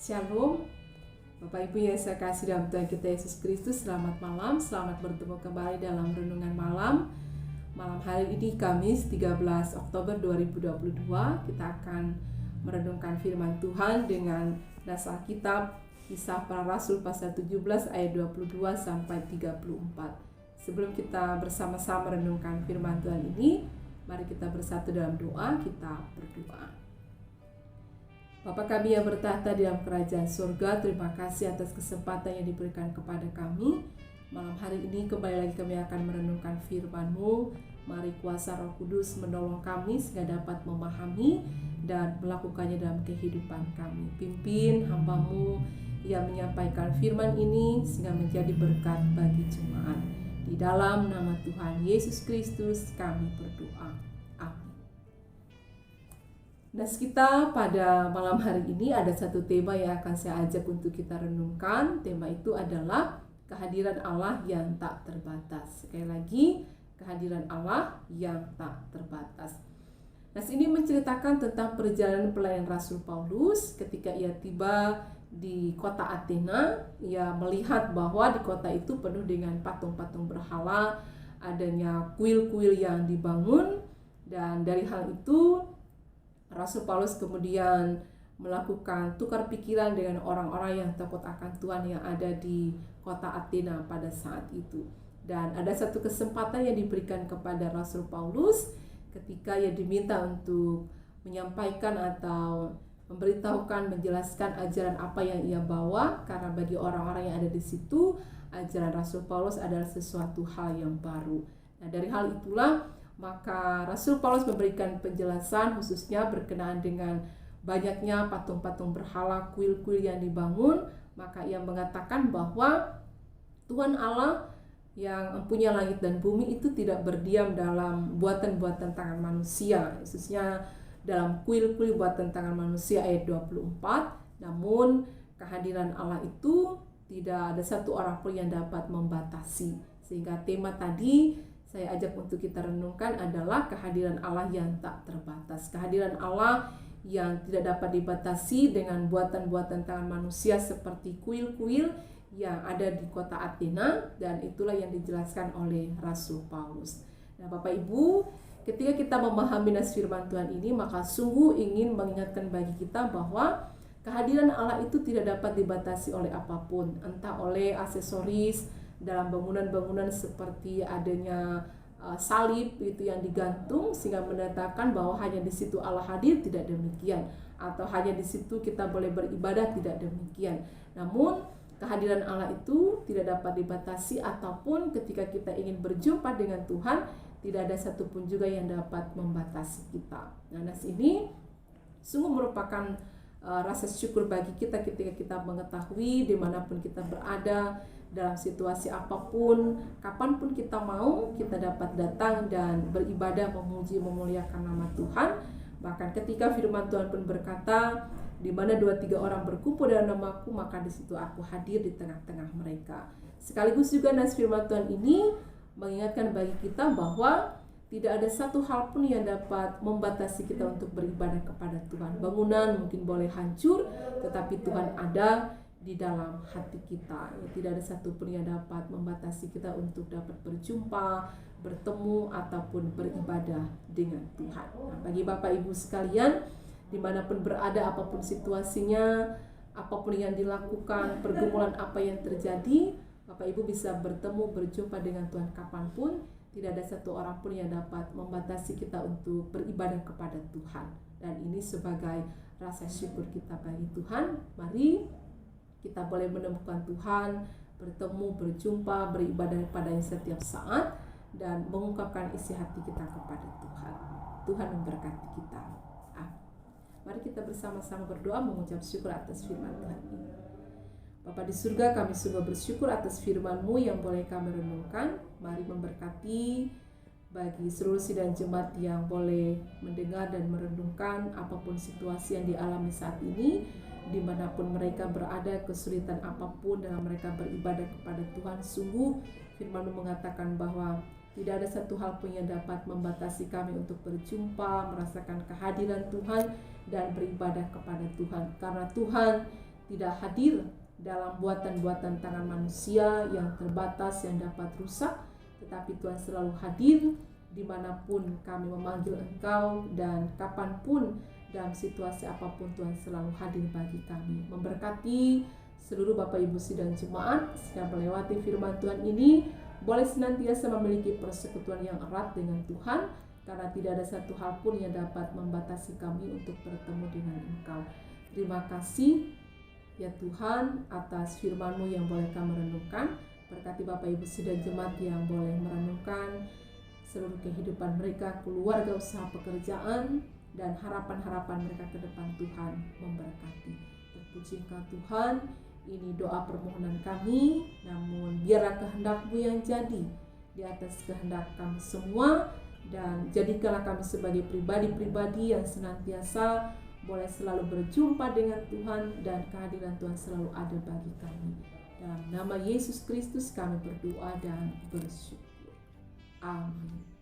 Shalom, Bapak Ibu yang saya kasih dalam Tuhan kita Yesus Kristus, selamat malam, selamat bertemu kembali dalam Renungan Malam. Malam hari ini Kamis 13 Oktober 2022, kita akan merenungkan firman Tuhan dengan dasar kitab Kisah Para Rasul pasal 17 ayat 22 sampai 34. Sebelum kita bersama-sama merenungkan firman Tuhan ini, mari kita bersatu dalam doa, kita berdoa. Bapa kami yang bertahta di dalam kerajaan surga, terima kasih atas kesempatan yang diberikan kepada kami. Malam hari ini kembali lagi kami akan merenungkan firman-Mu. Mari kuasa Roh Kudus menolong kami sehingga dapat memahami dan melakukannya dalam kehidupan kami. Pimpin hamba-Mu yang menyampaikan firman ini sehingga menjadi berkat bagi jemaat. Di dalam nama Tuhan Yesus Kristus kami berdoa. Amin. Nah, kita pada malam hari ini ada satu tema yang akan saya ajak untuk kita renungkan. Tema itu adalah kehadiran Allah yang tak terbatas. Sekali lagi, kehadiran Allah yang tak terbatas. Nah, ini menceritakan tentang perjalanan pelayan Rasul Paulus ketika ia tiba di kota Athena. Ia melihat bahwa di kota itu penuh dengan patung-patung berhala, adanya kuil-kuil yang dibangun, dan dari hal itu Rasul Paulus kemudian melakukan tukar pikiran dengan orang-orang yang takut akan Tuhan yang ada di kota Athena pada saat itu. Dan ada satu kesempatan yang diberikan kepada Rasul Paulus ketika ia diminta untuk menyampaikan atau memberitahukan, menjelaskan ajaran apa yang ia bawa, karena bagi orang-orang yang ada di situ ajaran Rasul Paulus adalah sesuatu hal yang baru. Nah, dari hal itulah maka Rasul Paulus memberikan penjelasan khususnya berkenaan dengan banyaknya patung-patung berhala, kuil-kuil yang dibangun. Maka ia mengatakan bahwa Tuhan Allah yang mempunyai langit dan bumi itu tidak berdiam dalam buatan-buatan tangan manusia, khususnya dalam kuil-kuil buatan tangan manusia ayat 24. Namun kehadiran Allah itu tidak ada satu orang pun yang dapat membatasi. Sehingga tema tadi saya ajak untuk kita renungkan adalah kehadiran Allah yang tak terbatas. Kehadiran Allah yang tidak dapat dibatasi dengan buatan-buatan tangan manusia seperti kuil-kuil yang ada di kota Athena, dan itulah yang dijelaskan oleh Rasul Paulus. Nah, Bapak Ibu, ketika kita memahami nas firman Tuhan ini, maka sungguh ingin mengingatkan bagi kita bahwa kehadiran Allah itu tidak dapat dibatasi oleh apapun, entah oleh aksesoris dalam bangunan-bangunan seperti adanya salib itu yang digantung sehingga mendatangkan bahwa hanya di situ Allah hadir, tidak demikian, atau hanya di situ kita boleh beribadah, tidak demikian. Namun kehadiran Allah itu tidak dapat dibatasi, ataupun ketika kita ingin berjumpa dengan Tuhan tidak ada satupun juga yang dapat membatasi kita. Nah, nas ini sungguh merupakan rasa syukur bagi kita ketika kita mengetahui dimanapun kita berada, dalam situasi apapun, kapanpun kita mau, kita dapat datang dan beribadah, memuji, memuliakan nama Tuhan. Bahkan ketika firman Tuhan pun berkata, di mana 2-3 orang berkumpul dalam namaku, maka di situ aku hadir di tengah-tengah mereka. Sekaligus juga nas firman Tuhan ini mengingatkan bagi kita bahwa tidak ada satu hal pun yang dapat membatasi kita untuk beribadah kepada Tuhan. Bangunan mungkin boleh hancur, tetapi Tuhan ada di dalam hati kita. Tidak ada satupun yang dapat membatasi kita untuk dapat berjumpa, bertemu, ataupun beribadah dengan Tuhan. Nah, bagi Bapak Ibu sekalian, dimanapun berada, apapun situasinya, apapun yang dilakukan, pergumulan apa yang terjadi, Bapak Ibu bisa bertemu, berjumpa dengan Tuhan kapanpun. Tidak ada satu orang pun yang dapat membatasi kita untuk beribadah kepada Tuhan. Dan ini sebagai rasa syukur kita bagi Tuhan. Mari kita boleh menemukan Tuhan, bertemu, berjumpa, beribadah kepadanya setiap saat, dan mengungkapkan isi hati kita kepada Tuhan. Tuhan memberkati kita. Mari kita bersama-sama berdoa mengucap syukur atas firman Tuhan ini. Bapa di surga, kami sungguh bersyukur atas firman-Mu yang boleh kami renungkan. Mari memberkati bagi seluruh sidang jemaat yang boleh mendengar dan merenungkan apapun situasi yang dialami saat ini, dimanapun mereka berada, kesulitan apapun dalam mereka beribadah kepada Tuhan. Sungguh firman-Mu mengatakan bahwa tidak ada satu hal pun yang dapat membatasi kami untuk berjumpa, merasakan kehadiran Tuhan, dan beribadah kepada Tuhan. Karena Tuhan tidak hadir dalam buatan-buatan tangan manusia yang terbatas yang dapat rusak, tetapi Tuhan selalu hadir dimanapun kami memanggil Engkau, dan kapanpun dalam situasi apapun Tuhan selalu hadir bagi kami. Memberkati seluruh Bapak Ibu sidang jemaat sedang melewati firman Tuhan ini, boleh senantiasa memiliki persekutuan yang erat dengan Tuhan, karena tidak ada satu hal pun yang dapat membatasi kami untuk bertemu dengan Engkau. Terima kasih ya Tuhan atas firman-Mu yang boleh kami renungkan. Berkati Bapak Ibu sidang jemaat yang boleh merenungkan seluruh kehidupan mereka, keluarga, usaha, pekerjaan, dan harapan-harapan mereka ke depan. Tuhan memberkati. Terpuji Engkau Tuhan, ini doa permohonan kami, namun biarlah kehendak-Mu yang jadi di atas kehendak kami semua, dan jadikanlah kami sebagai pribadi-pribadi yang senantiasa boleh selalu berjumpa dengan Tuhan, dan kehadiran Tuhan selalu ada bagi kami. Dalam nama Yesus Kristus kami berdoa dan bersyukur. Amin.